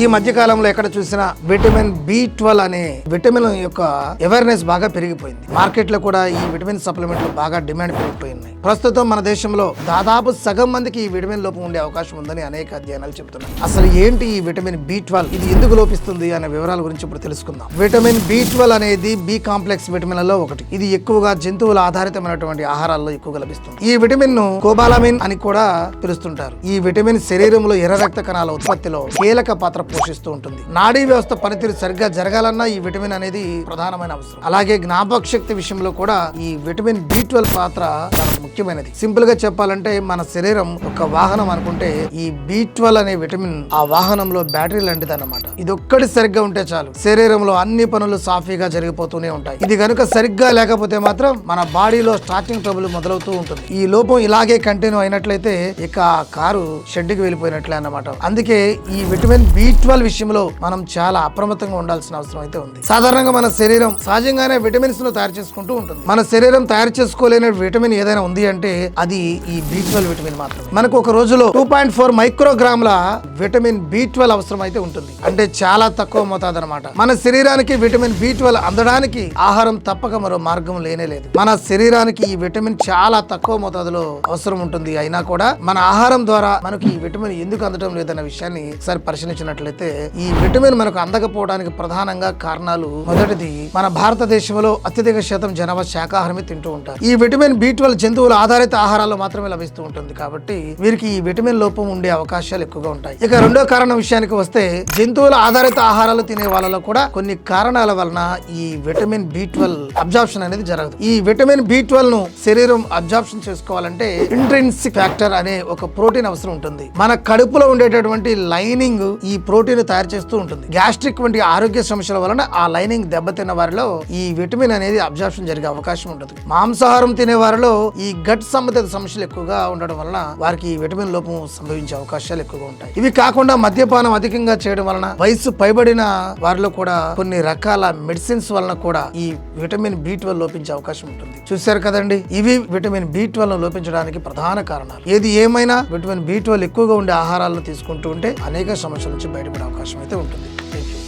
ఈ మధ్య కాలంలో ఎక్కడ చూసినా విటమిన్ B12 అనే విటమిన్ యొక్క అవేర్నెస్ బాగా పెరిగిపోయింది. మార్కెట్ లో కూడా ఈ విటమిన్ సప్లిమెంట్లు బాగా డిమాండ్ పెరిగిపోయింది. ప్రస్తుతం మన దేశంలో దాదాపు సగం మందికి ఈ విటమిన్ లోపం ఉండే అవకాశం ఉందని అనేక అధ్యయనాలు చెబుతున్నాయి. అసలు ఏంటి ఈ విటమిన్ B12, ఇది ఎందుకు లోపిస్తుంది అనే వివరాల గురించి ఇప్పుడు తెలుసుకుందాం. విటమిన్ B12 అనేది బి కాంప్లెక్స్ విటమిన్లలో ఒకటి. ఇది ఎక్కువగా జంతువుల ఆధారితమైనటువంటి ఆహారాల్లో ఎక్కువగా లభిస్తుంది. ఈ విటమిన్ ను కోబాలమిన్ అని కూడా పిలుస్తుంటారు. ఈ విటమిన్ శరీరంలో ఎర్ర రక్త కణాల ఉత్పత్తిలో కీలక పాత్ర పోషిస్తూ ఉంటుంది. నాడీ వ్యవస్థ పనితీరు సరిగ్గా జరగాలన్నా ఈ విటమిన్ అనేది ప్రధానమైన అవసరం. అలాగే జ్ఞాపక శక్తి విషయంలో కూడా ఈ విటమిన్ B12 పాత్ర చాలా ముఖ్యమైనది. సింపుల్ గా చెప్పాలంటే మన శరీరం ఒక వాహనం అనుకుంటే ఈ B12 అనే విటమిన్ ఆ వాహనంలో బ్యాటరీ లాంటిది అన్నమాట. ఇది ఒక్కటి సరిగ్గా ఉంటే చాలు, శరీరంలో అన్ని పనులు సాఫీగా జరిగిపోతూనే ఉంటాయి. ఇది కనుక సరిగ్గా లేకపోతే మాత్రం మన బాడీలో స్టార్టింగ్ ట్రబుల్ మొదలవుతూ ఉంటుంది. ఈ లోపం ఇలాగే కంటిన్యూ అయినట్లయితే ఇక కారు షెడ్కి వెళ్ళిపోయినట్లే అన్నమాట. అందుకే ఈ విటమిన్ B12 విషయంలో మనం చాలా అప్రమత్తంగా ఉండాల్సిన అవసరం అయితే ఉంది. సాధారణంగా మన శరీరం సహజంగానే విటమిన్స్ ను తయారు చేసుకుంటూ ఉంటుంది. మన శరీరం తయారు చేసుకోలేని విటమిన్ ఏదైనా ఉంది అంటే అది ఈ B12 విటమిన్ మాత్రమే. మనకు ఒక రోజులో 2.4 మైక్రోగ్రాముల విటమిన్ B12 అవసరం అయితే ఉంటుంది. అంటే చాలా తక్కువ మోతాదు అన్నమాట. మన శరీరానికి విటమిన్ B12 అందడానికి ఆహారం తప్పక మరో మార్గం లేనే లేదు. మన శరీరానికి ఈ విటమిన్ చాలా తక్కువ మోతాదులో అవసరం ఉంటుంది. అయినా కూడా మన ఆహారం ద్వారా మనకి ఈ విటమిన్ ఎందుకు అందడం లేదన్న విషయాన్ని ఒకసారి పరిశీలించినట్లయితే ఈ విటమిన్ మనకు అందకపోవడానికి ప్రధానంగా కారణాలు, మొదటిది మన భారతదేశంలో అత్యధిక శాతం జనాభా శాకాహారమే తింటూ ఉంటారు. ఈ విటమిన్ B12 జంతువుల ఆధారిత ఆహారాల్లో మాత్రమే లభిస్తూ ఉంటుంది. కాబట్టి వీరికి ఈ విటమిన్ లోపం ఉండే అవకాశాలు ఎక్కువగా ఉంటాయి. ఇక రెండో కారణం విషయానికి వస్తే జంతువుల ఆధారిత ఆహారాలు తినే వాళ్ళలో కూడా కొన్ని కారణాల వలన ఈ విటమిన్ B12 అబ్జార్ప్షన్ అనేది జరగదు. ఈ విటమిన్ B12 ను శరీరం అబ్జార్ప్షన్ చేసుకోవాలంటే ఇంట్రిన్సిక్ ఫ్యాక్టర్ అనే ఒక ప్రోటీన్ అవసరం ఉంటుంది. మన కడుపులో ఉండేటటువంటి లైనింగ్ ఈ ప్రోటీన్ తయారు చేస్తూ ఉంటుంది. గ్యాస్ట్రిక్ వంటి ఆరోగ్య సమస్యల వలన ఆ లైనింగ్ దెబ్బతిన్న వారిలో ఈ విటమిన్ అనేది అబ్జార్ప్షన్ జరిగే అవకాశం ఉంటుంది. మాంసాహారం తినే వారిలో ఈ గట్ సంబంధిత సమస్యలు ఎక్కువగా ఉండడం వలన వారికి ఈ విటమిన్ లోపం సంభవించే అవకాశాలు ఎక్కువగా ఉంటాయి. ఇవి కాకుండా మద్యపానం అధికంగా చేయడం వలన, వయసు పైబడిన వారిలో కూడా కొన్ని రకాల మెడిసిన్స్ వలన కూడా ఈ విటమిన్ B12 లోపించే అవకాశం ఉంటుంది. చూశారు కదండి, ఇవి విటమిన్ B12 లోపించడానికి ప్రధాన కారణాలు. ఏది ఏమైనా విటమిన్ B12 ఎక్కువగా ఉండే ఆహారాలను తీసుకుంటూ ఉంటే అనేక సమస్యల నుంచి బయటపడే అవకాశం అయితే ఉంటుంది. థాంక్యూ.